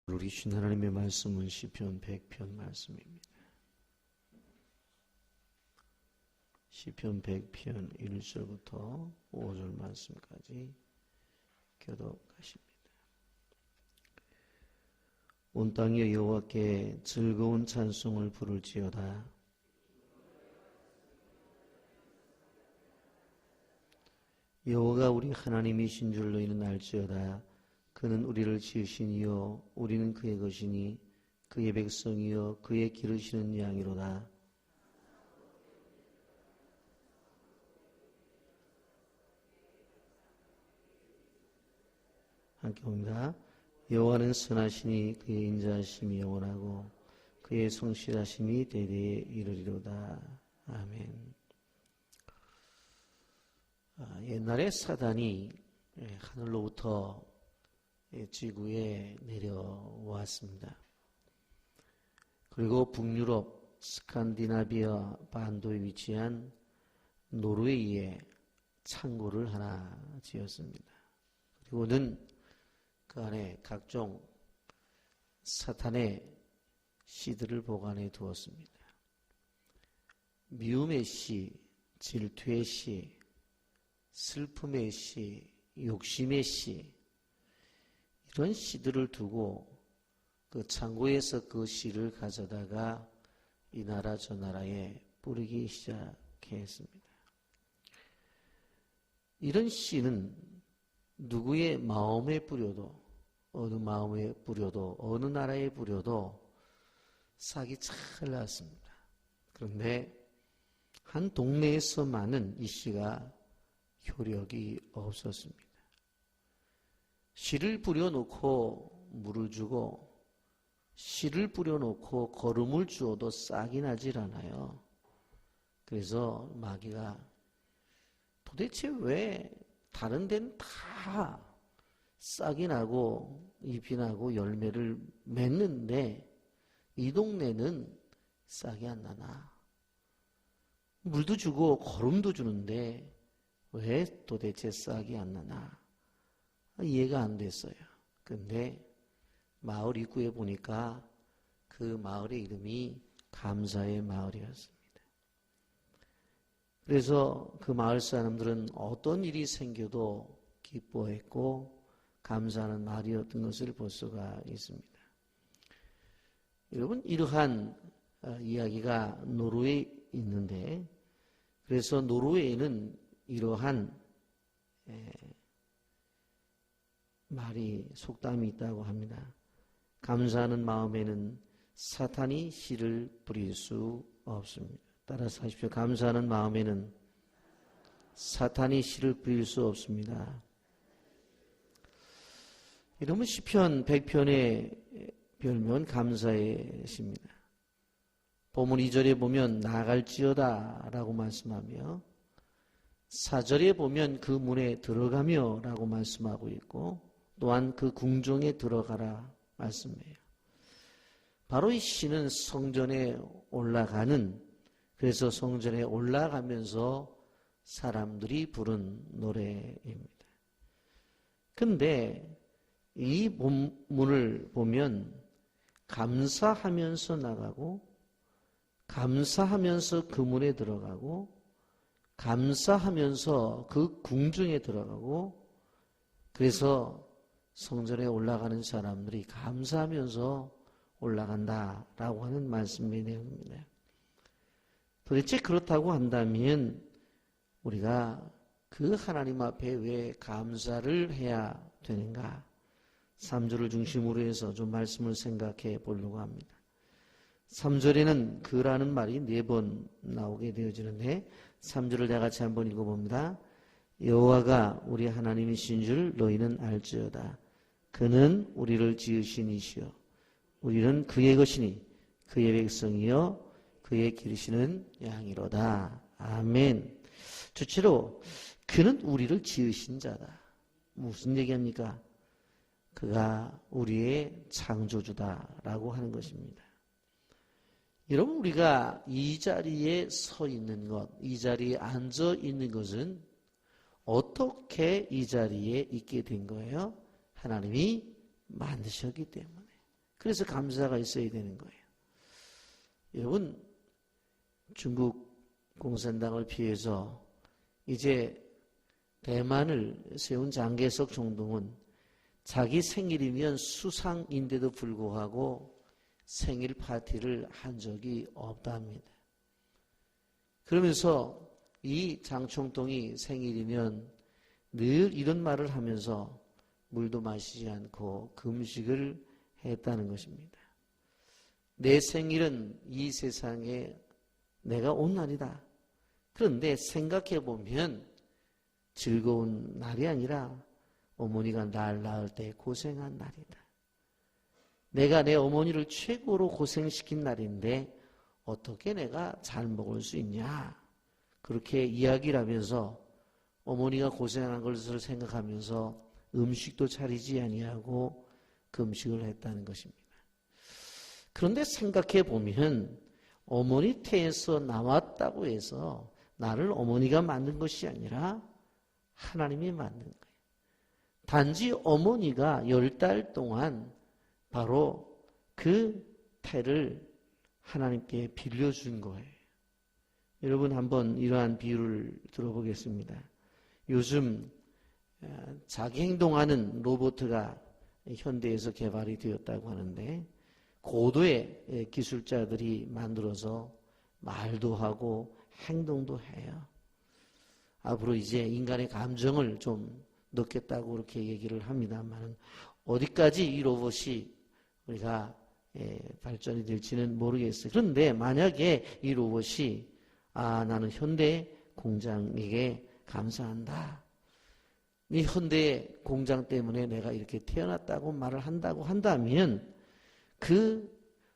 우리 신 하나님의 말씀은 시편 100편 말씀입니다. 시편 100편 1절부터 5절 말씀까지 교독하십니다. 온 땅이 여호와께 즐거운 찬송을 부를지어다. 여호와가 우리 하나님이신 줄 너희는 알지어다. 그는 우리를 지으신 이요 우리는 그의 것이니 그의 백성이요 그의 기르시는 양이로다. 함께 봅니다. 여호와는 선하시니 그의 인자하심이 영원하고 그의 성실하심이 대대에 이르리로다. 아멘. 옛날에 사단이 하늘로부터 지구에 내려왔습니다. 그리고 북유럽 스칸디나비아 반도에 위치한 노르웨이에 창고를 하나 지었습니다. 그리고는 그 안에 각종 사탄의 씨들을 보관해 두었습니다. 미움의 씨, 질투의 씨, 슬픔의 씨, 욕심의 씨, 이런 씨들을 두고 그 창고에서 그 씨를 가져다가 이 나라 저 나라에 뿌리기 시작했습니다. 이런 씨는 누구의 마음에 뿌려도 어느 마음에 뿌려도 어느 나라에 뿌려도 싹이 잘 났습니다. 그런데 한 동네에서만은 이 씨가 효력이 없었습니다. 씨를 뿌려놓고 물을 주고 씨를 뿌려놓고 거름을 주어도 싹이 나질 않아요. 그래서 마귀가 도대체 왜 다른 데는 다 싹이 나고 잎이 나고 열매를 맺는데 이 동네는 싹이 안 나나? 물도 주고 거름도 주는데 왜 도대체 싹이 안 나나? 이해가 안 됐어요. 근데 마을 입구에 보니까 그 마을의 이름이 감사의 마을이었습니다. 그래서 그 마을 사람들은 어떤 일이 생겨도 기뻐했고 감사하는 말이었던 것을 볼 수가 있습니다. 여러분, 이러한 이야기가 노르웨이에 있는데, 그래서 노르웨이는 이러한 말이 속담이 있다고 합니다. 감사하는 마음에는 사탄이 씨를 뿌릴 수 없습니다. 따라서 하십시오. 감사하는 마음에는 사탄이 씨를 뿌릴 수 없습니다. 이러면 시편 100편의 별명은 감사의 시입니다. 본문 2절에 보면 나갈지어다 라고 말씀하며 4절에 보면 그 문에 들어가며 라고 말씀하고 있고 또한 그 궁정에 들어가라 말씀해요. 바로 이 시는 성전에 올라가는, 그래서 성전에 올라가면서 사람들이 부른 노래입니다. 근데 이 본문을 보면 감사하면서 나가고 감사하면서 그 문에 들어가고 감사하면서 그 궁중에 들어가고, 그래서 성전에 올라가는 사람들이 감사하면서 올라간다라고 하는 말씀의 내용입니다. 도대체 그렇다고 한다면 우리가 그 하나님 앞에 왜 감사를 해야 되는가? 3절을 중심으로 해서 좀 말씀을 생각해 보려고 합니다. 3절에는 그라는 말이 4번 나오게 되어지는데 3절을 다 같이 한번 읽어봅니다. 여호와가 우리 하나님이신 줄 너희는 알지어다. 그는 우리를 지으신 이시여 우리는 그의 것이니 그의 백성이여 그의 기르시는 양이로다. 아멘. 주체로 그는 우리를 지으신 자다. 무슨 얘기합니까? 그가 우리의 창조주다라고 하는 것입니다. 여러분, 우리가 이 자리에 서 있는 것, 이 자리에 앉아 있는 것은 어떻게 이 자리에 있게 된 거예요? 하나님이 만드셨기 때문에. 그래서 감사가 있어야 되는 거예요. 여러분, 중국 공산당을 피해서 이제 대만을 세운 장개석 총독은 자기 생일이면 수상인데도 불구하고 생일 파티를 한 적이 없답니다. 그러면서 이 장 총독이 생일이면 늘 이런 말을 하면서 물도 마시지 않고 금식을 했다는 것입니다. 내 생일은 이 세상에 내가 온 날이다. 그런데 생각해 보면 즐거운 날이 아니라 어머니가 날 낳을 때 고생한 날이다. 내가 내 어머니를 최고로 고생시킨 날인데 어떻게 내가 잘 먹을 수 있냐. 그렇게 이야기를 하면서 어머니가 고생한 것을 생각하면서 음식도 차리지 아니하고 금식을 했다는 것입니다. 그런데 생각해 보면 어머니 태에서 나왔다고 해서 나를 어머니가 만든 것이 아니라 하나님이 만든 거예요. 단지 어머니가 10달 동안 바로 그 태를 하나님께 빌려준 거예요. 여러분 한번 이러한 비유를 들어보겠습니다. 요즘 자기 행동하는 로봇가 현대에서 개발이 되었다고 하는데 고도의 기술자들이 만들어서 말도 하고 행동도 해요. 앞으로 이제 인간의 감정을 좀 넣겠다고 그렇게 얘기를 합니다만 어디까지 이 로봇이 우리가 발전이 될지는 모르겠어요. 그런데 만약에 이 로봇이 나는 현대 공장에게 감사한다. 이 현대 공장 때문에 내가 이렇게 태어났다고 말을 한다고 한다면 그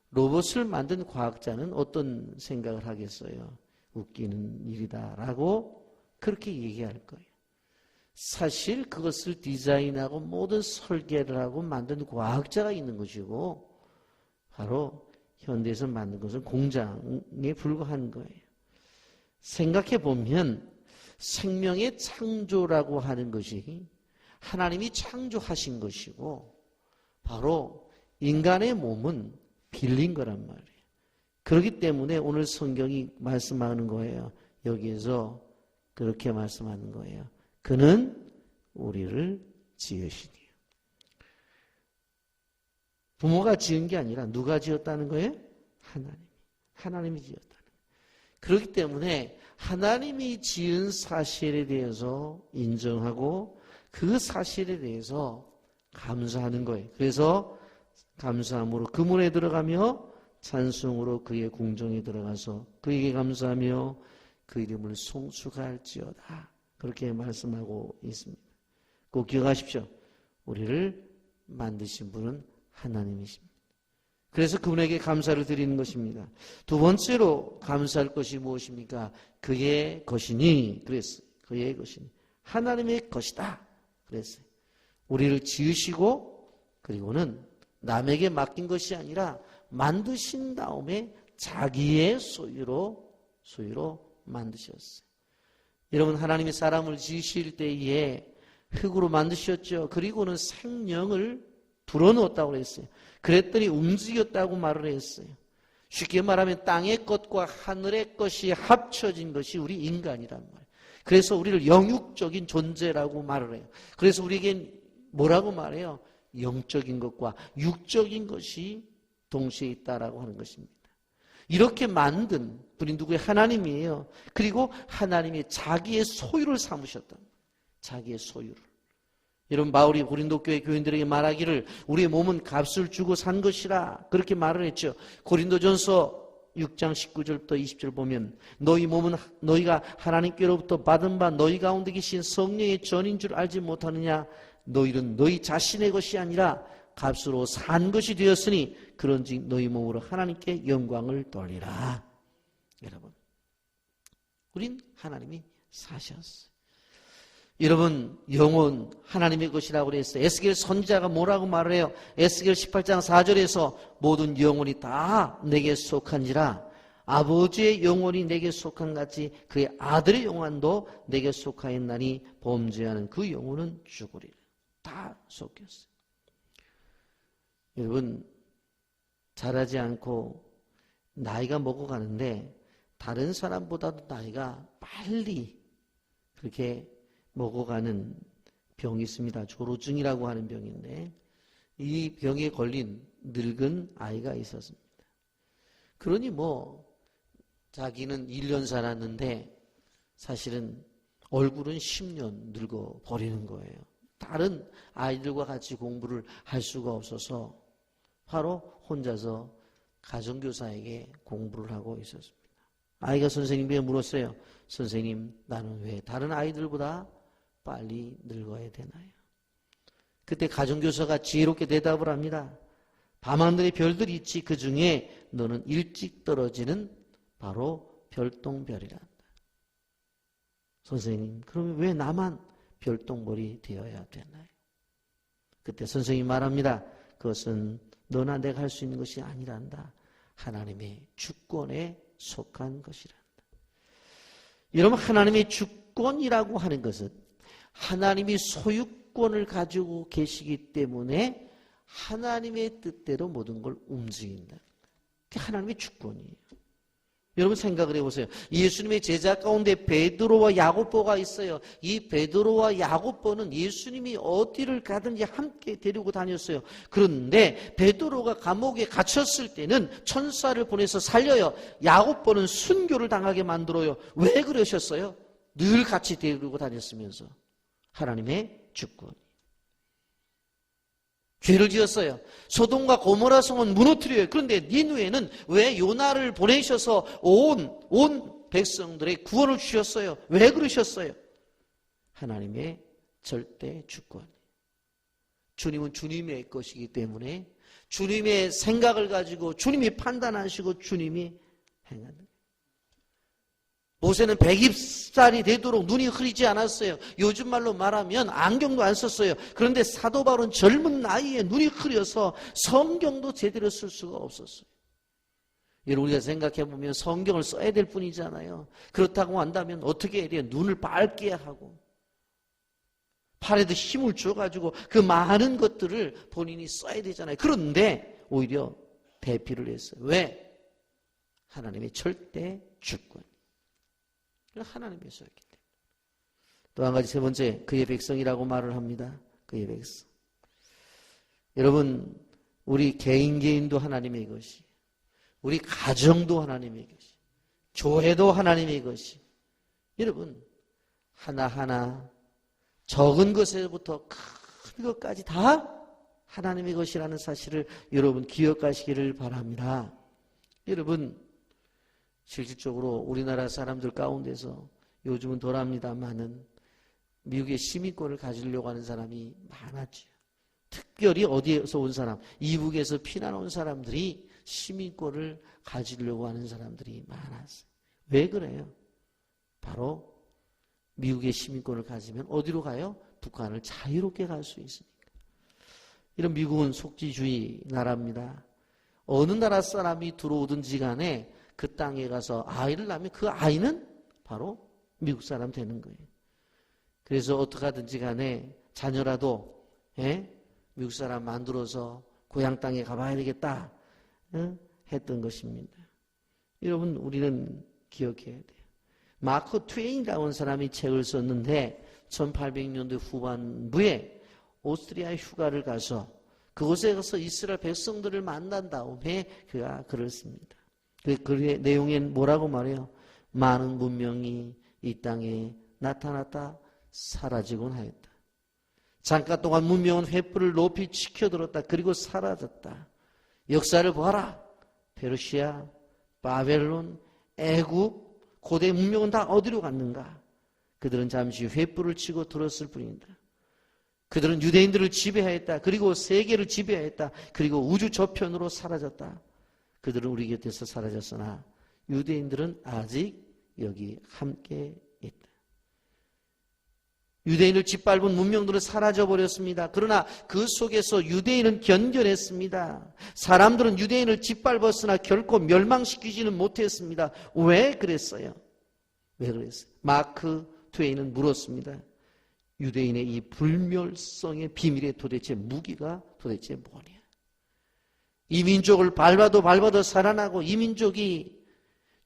로봇을 만든 과학자는 어떤 생각을 하겠어요? 웃기는 일이다라고 그렇게 얘기할 거예요. 사실 그것을 디자인하고 모든 설계를 하고 만든 과학자가 있는 것이고 바로 현대에서 만든 것은 공장에 불과한 거예요. 생각해 보면 생명의 창조라고 하는 것이 하나님이 창조하신 것이고 바로 인간의 몸은 빌린 거란 말이에요. 그렇기 때문에 오늘 성경이 말씀하는 거예요. 여기에서 그렇게 말씀하는 거예요. 그는 우리를 지으시니. 부모가 지은 게 아니라 누가 지었다는 거예요? 하나님이 지었다는 거예요. 그렇기 때문에 하나님이 지은 사실에 대해서 인정하고 그 사실에 대해서 감사하는 거예요. 그래서 감사함으로 그 문에 들어가며 찬송으로 그의 궁정에 들어가서 그에게 감사하며 그 이름을 송축할지어다. 그렇게 말씀하고 있습니다. 꼭 기억하십시오. 우리를 만드신 분은 하나님이십니다. 그래서 그분에게 감사를 드리는 것입니다. 두 번째로 감사할 것이 무엇입니까? 그의 것이니 그랬어요. 그의 것이니 하나님의 것이다 그랬어요. 우리를 지으시고 그리고는 남에게 맡긴 것이 아니라 만드신 다음에 자기의 소유로 만드셨어요. 여러분 하나님이 사람을 지으실 때에 흙으로 만드셨죠. 그리고는 생명을 불어넣었다고 그랬어요. 그랬더니 움직였다고 말을 했어요. 쉽게 말하면 땅의 것과 하늘의 것이 합쳐진 것이 우리 인간이란 말이에요. 그래서 우리를 영육적인 존재라고 말을 해요. 그래서 우리에겐 뭐라고 말해요? 영적인 것과 육적인 것이 동시에 있다라고 하는 것입니다. 이렇게 만든 분이 누구예요? 하나님이에요. 그리고 하나님이 자기의 소유를 삼으셨다. 자기의 소유를. 여러분 바울이 고린도 교회 교인들에게 말하기를 우리의 몸은 값을 주고 산 것이라 그렇게 말을 했죠. 고린도전서 6장 19절부터 20절 보면 너희 몸은 너희가 하나님께로부터 받은 바 너희 가운데 계신 성령의 전인 줄 알지 못하느냐. 너희는 너희 자신의 것이 아니라 값으로 산 것이 되었으니 그런즉 너희 몸으로 하나님께 영광을 돌리라. 여러분 우린 하나님이 사셨어요. 여러분 영혼 하나님의 것이라고 그랬어요. 에스겔 선지자가 뭐라고 말을 해요? 에스겔 18장 4절에서 모든 영혼이 다 내게 속한지라 아버지의 영혼이 내게 속한 같이 그의 아들의 영혼도 내게 속하였나니 범죄하는 그 영혼은 죽으리라. 다 속였어요. 여러분 자라지 않고 나이가 먹어가는데 다른 사람보다도 나이가 빨리 그렇게 먹어가는 병이 있습니다. 조로증이라고 하는 병인데 이 병에 걸린 늙은 아이가 있었습니다. 그러니 자기는 1년 살았는데 사실은 얼굴은 10년 늙어 버리는 거예요. 다른 아이들과 같이 공부를 할 수가 없어서 바로 혼자서 가정교사에게 공부를 하고 있었습니다. 아이가 선생님에게 물었어요. 선생님, 나는 왜 다른 아이들보다 빨리 늙어야 되나요? 그때 가정교사가 지혜롭게 대답을 합니다. 밤하늘에 별들이 있지 그 중에 너는 일찍 떨어지는 바로 별똥별이란다. 선생님, 그러면 왜 나만 별똥별이 되어야 되나요? 그때 선생님이 말합니다. 그것은 너나 내가 할 수 있는 것이 아니란다. 하나님의 주권에 속한 것이란다. 여러분, 하나님의 주권이라고 하는 것은 하나님이 소유권을 가지고 계시기 때문에 하나님의 뜻대로 모든 걸 움직인다. 그게 하나님의 주권이에요. 여러분 생각을 해보세요. 예수님의 제자 가운데 베드로와 야고보가 있어요. 이 베드로와 야고보는 예수님이 어디를 가든지 함께 데리고 다녔어요. 그런데 베드로가 감옥에 갇혔을 때는 천사를 보내서 살려요. 야고보는 순교를 당하게 만들어요. 왜 그러셨어요? 늘 같이 데리고 다녔으면서. 하나님의 주권. 죄를 지었어요. 소돔과 고모라 성은 무너뜨려요. 그런데 니느웨는 왜 요나를 보내셔서 온 백성들의 구원을 주셨어요? 왜 그러셨어요? 하나님의 절대 주권. 주님은 주님의 것이기 때문에 주님의 생각을 가지고 주님이 판단하시고 주님이 행하는 거예요. 모세는 120살이 되도록 눈이 흐리지 않았어요. 요즘 말로 말하면 안경도 안 썼어요. 그런데 사도 바울은 젊은 나이에 눈이 흐려서 성경도 제대로 쓸 수가 없었어요. 여러분, 우리가 생각해보면 성경을 써야 될 뿐이잖아요. 그렇다고 한다면 어떻게 해야 돼요? 눈을 밝게 하고 팔에도 힘을 줘가지고 그 많은 것들을 본인이 써야 되잖아요. 그런데 오히려 대피를 했어요. 왜? 하나님의 절대 주권. 하나님의 소유이기 때문에. 또 한 가지 세 번째, 그의 백성이라고 말을 합니다. 그의 백성. 여러분, 우리 개인도 하나님의 것이, 우리 가정도 하나님의 것이, 교회도 하나님의 것이. 여러분, 하나하나 적은 것에부터 큰 것까지 다 하나님의 것이라는 사실을 여러분 기억하시기를 바랍니다. 여러분, 실질적으로 우리나라 사람들 가운데서 요즘은 덜합니다만은 미국의 시민권을 가지려고 하는 사람이 많았죠. 특별히 어디에서 온 사람, 이북에서 피난 온 사람들이 시민권을 가지려고 하는 사람들이 많았어요. 왜 그래요? 바로 미국의 시민권을 가지면 어디로 가요? 북한을 자유롭게 갈 수 있으니까. 이런 미국은 속지주의 나라입니다. 어느 나라 사람이 들어오든지 간에 그 땅에 가서 아이를 낳으면 그 아이는 바로 미국 사람 되는 거예요. 그래서 어떻게 하든지 간에 자녀라도 미국 사람 만들어서 고향 땅에 가봐야 되겠다 했던 것입니다. 여러분, 우리는 기억해야 돼요. 마크 트웨인이라고 하는 사람이 책을 썼는데 1800년대 후반부에 오스트리아 휴가를 가서 그곳에 가서 이스라엘 백성들을 만난 다음에 그가 글을 씁니다. 그 글의 내용엔 뭐라고 말해요? 많은 문명이 이 땅에 나타났다 사라지곤 하였다. 잠깐 동안 문명은 횃불을 높이 치켜들었다. 그리고 사라졌다. 역사를 보아라. 페르시아, 바벨론, 애국, 고대 문명은 다 어디로 갔는가? 그들은 잠시 횃불을 치고 들었을 뿐이다. 그들은 유대인들을 지배하였다. 그리고 세계를 지배하였다. 그리고 우주 저편으로 사라졌다. 그들은 우리 곁에서 사라졌으나 유대인들은 아직 여기 함께 있다. 유대인을 짓밟은 문명들은 사라져버렸습니다. 그러나 그 속에서 유대인은 견뎌냈습니다. 사람들은 유대인을 짓밟았으나 결코 멸망시키지는 못했습니다. 왜 그랬어요? 왜 그랬어요? 마크 트웨인은 물었습니다. 유대인의 이 불멸성의 비밀의 도대체 무기가 도대체 뭐냐? 이 민족을 밟아도 살아나고 이 민족이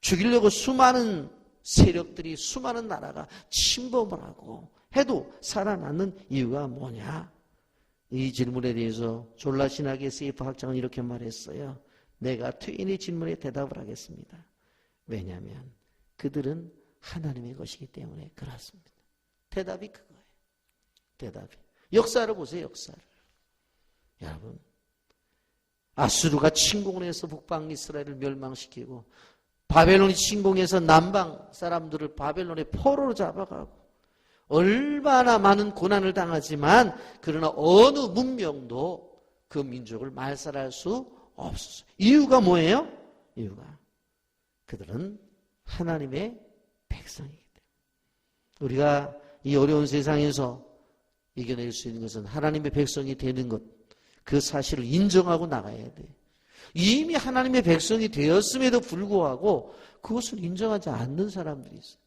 죽이려고 수많은 세력들이 수많은 나라가 침범을 하고 해도 살아남는 이유가 뭐냐? 이 질문에 대해서 졸라신학의 세이프 학장은 이렇게 말했어요. 내가 트윈의 질문에 대답을 하겠습니다. 왜냐하면 그들은 하나님의 것이기 때문에 그렇습니다. 대답이 그거예요. 대답이. 역사를 보세요. 역사를. 여러분, 아수르가 침공을 해서 북방 이스라엘을 멸망시키고 바벨론이 침공해서 남방 사람들을 바벨론의 포로로 잡아가고 얼마나 많은 고난을 당하지만 그러나 어느 문명도 그 민족을 말살할 수 없었어요. 이유가 뭐예요? 이유가 그들은 하나님의 백성이기 때문에. 우리가 이 어려운 세상에서 이겨낼 수 있는 것은 하나님의 백성이 되는 것, 그 사실을 인정하고 나가야 돼요. 이미 하나님의 백성이 되었음에도 불구하고 그것을 인정하지 않는 사람들이 있어요.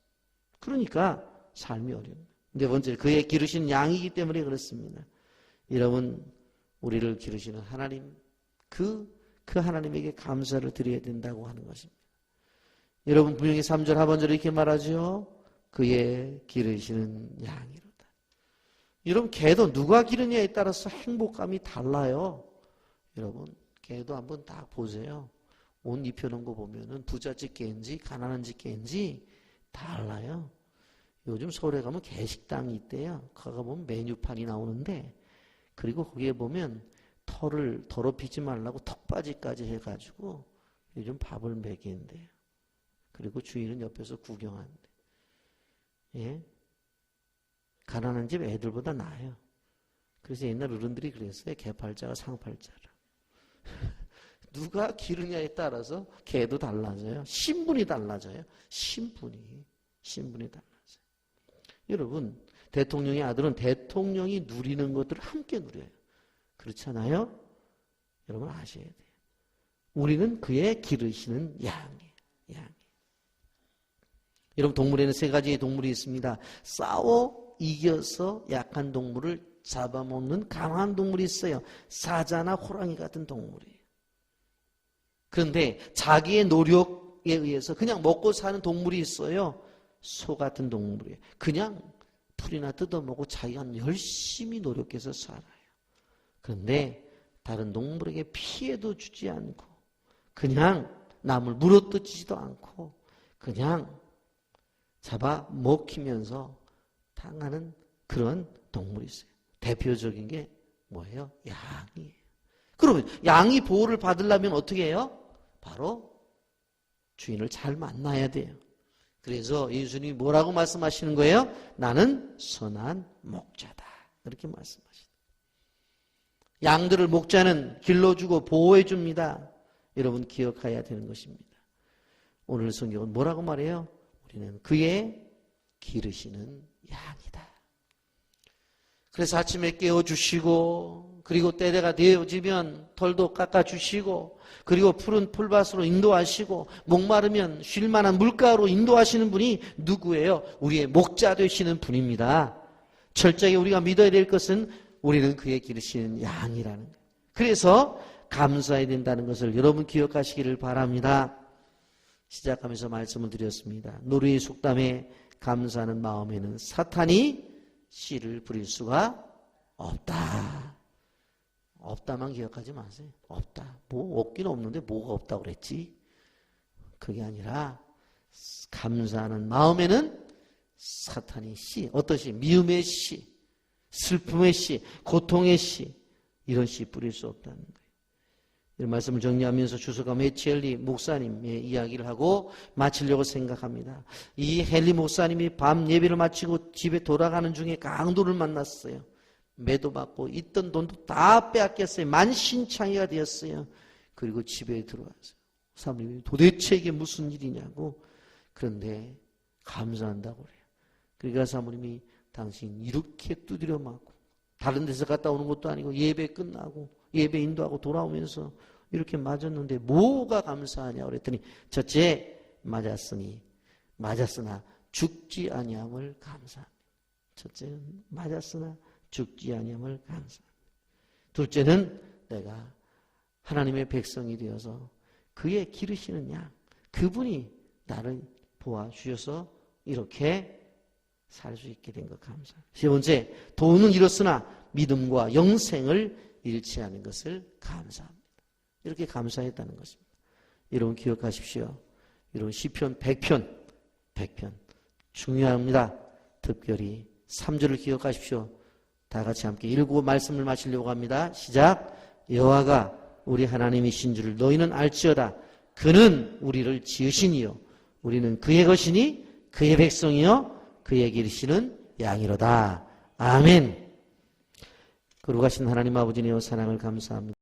그러니까 삶이 어려워요. 네 번째, 그의 기르시는 양이기 때문에 그렇습니다. 여러분, 우리를 기르시는 하나님, 그 하나님에게 감사를 드려야 된다고 하는 것입니다. 여러분, 분명히 3절 하반절에 이렇게 말하죠. 그의 기르시는 양이로다. 여러분, 개도 누가 기르냐에 따라서 행복감이 달라요. 여러분, 개도 한번 딱 보세요. 옷 입혀놓은 거 보면은 부잣집 개인지 가난한 집 개인지 달라요. 요즘 서울에 가면 개식당이 있대요. 거기 보면 메뉴판이 나오는데, 그리고 거기에 보면 털을 더럽히지 말라고 턱받이까지 해가지고 요즘 밥을 먹인대요. 그리고 주인은 옆에서 구경한대. 예? 가난한 집 애들보다 나아요. 그래서 옛날 어른들이 그랬어요. 개팔자가 상팔자라. 누가 기르냐에 따라서 개도 달라져요. 신분이 달라져요. 신분이 달라져요. 여러분, 대통령의 아들은 대통령이 누리는 것들을 함께 누려요. 그렇잖아요? 여러분 아셔야 돼요. 우리는 그의 기르시는 양이에요. 양. 여러분, 동물에는 세 가지의 동물이 있습니다. 싸워 이겨서 약한 동물을 잡아먹는 강한 동물이 있어요. 사자나 호랑이 같은 동물이에요. 그런데 자기의 노력에 의해서 그냥 먹고 사는 동물이 있어요. 소 같은 동물이에요. 그냥 풀이나 뜯어먹고 자기가 열심히 노력해서 살아요. 그런데 다른 동물에게 피해도 주지 않고 그냥 남을 물어뜯지도 않고 그냥 잡아 먹히면서 당하는 그런 동물이 있어요. 대표적인 게 뭐예요? 양이에요. 그러면 양이 보호를 받으려면 어떻게 해요? 바로 주인을 잘 만나야 돼요. 그래서 예수님이 뭐라고 말씀하시는 거예요? 나는 선한 목자다. 그렇게 말씀하시다. 양들을 목자는 길러주고 보호해줍니다. 여러분 기억해야 되는 것입니다. 오늘 성경은 뭐라고 말해요? 우리는 그의 기르시는 양이다. 그래서 아침에 깨워주시고 그리고 때가 되어지면 털도 깎아주시고 그리고 푸른 풀밭으로 인도하시고 목마르면 쉴 만한 물가로 인도하시는 분이 누구예요? 우리의 목자 되시는 분입니다. 철저하게 우리가 믿어야 될 것은 우리는 그의 기르시는 양이라는 거예요. 그래서 감사해야 된다는 것을 여러분 기억하시기를 바랍니다. 시작하면서 말씀을 드렸습니다. 노르의 속담에 감사하는 마음에는 사탄이 씨를 부릴 수가 없다. 없다만 기억하지 마세요. 없다. 뭐 없긴 없는데 뭐가 없다고 그랬지? 그게 아니라 감사하는 마음에는 사탄이 씨, 어떤 씨? 미움의 씨, 슬픔의 씨, 고통의 씨, 이런 씨 뿌릴 수 없다는 거예요. 이런 말씀을 정리하면서 주석가 메첼리 목사님의 이야기를 하고 마치려고 생각합니다. 이 헨리 목사님이 밤 예배를 마치고 집에 돌아가는 중에 강도를 만났어요. 매도받고 있던 돈도 다 빼앗겼어요. 만신창이가 되었어요. 그리고 집에 들어왔어요. 사모님이 도대체 이게 무슨 일이냐고. 그런데 감사한다고 그래요. 그러니까 사모님이 당신 이렇게 두드려 맞고 다른 데서 갔다 오는 것도 아니고 예배 끝나고 예배 인도하고 돌아오면서 이렇게 맞았는데 뭐가 감사하냐고 그랬더니 첫째 맞았으나 죽지 아니함을 감사합니다. 첫째는 맞았으나 죽지 아니함을 감사합니다. 둘째는 내가 하나님의 백성이 되어서 그의 기르시는 양, 그분이 나를 보아주셔서 이렇게 살 수 있게 된 것 감사합니다. 세 번째, 돈은 잃었으나 믿음과 영생을 잃지 않은 것을 감사합니다. 이렇게 감사했다는 것입니다. 여러분 기억하십시오. 여러분 시편 100편 중요합니다. 특별히 3절을 기억하십시오. 다 같이 함께 읽고 말씀을 마치려고 합니다. 시작. 여호와가 우리 하나님이신 줄을 너희는 알지어다. 그는 우리를 지으시니요 우리는 그의 것이니 그의 백성이요 그의 기르시는 양이로다. 아멘. 거룩하신 하나님 아버지여 사랑을 감사합니다.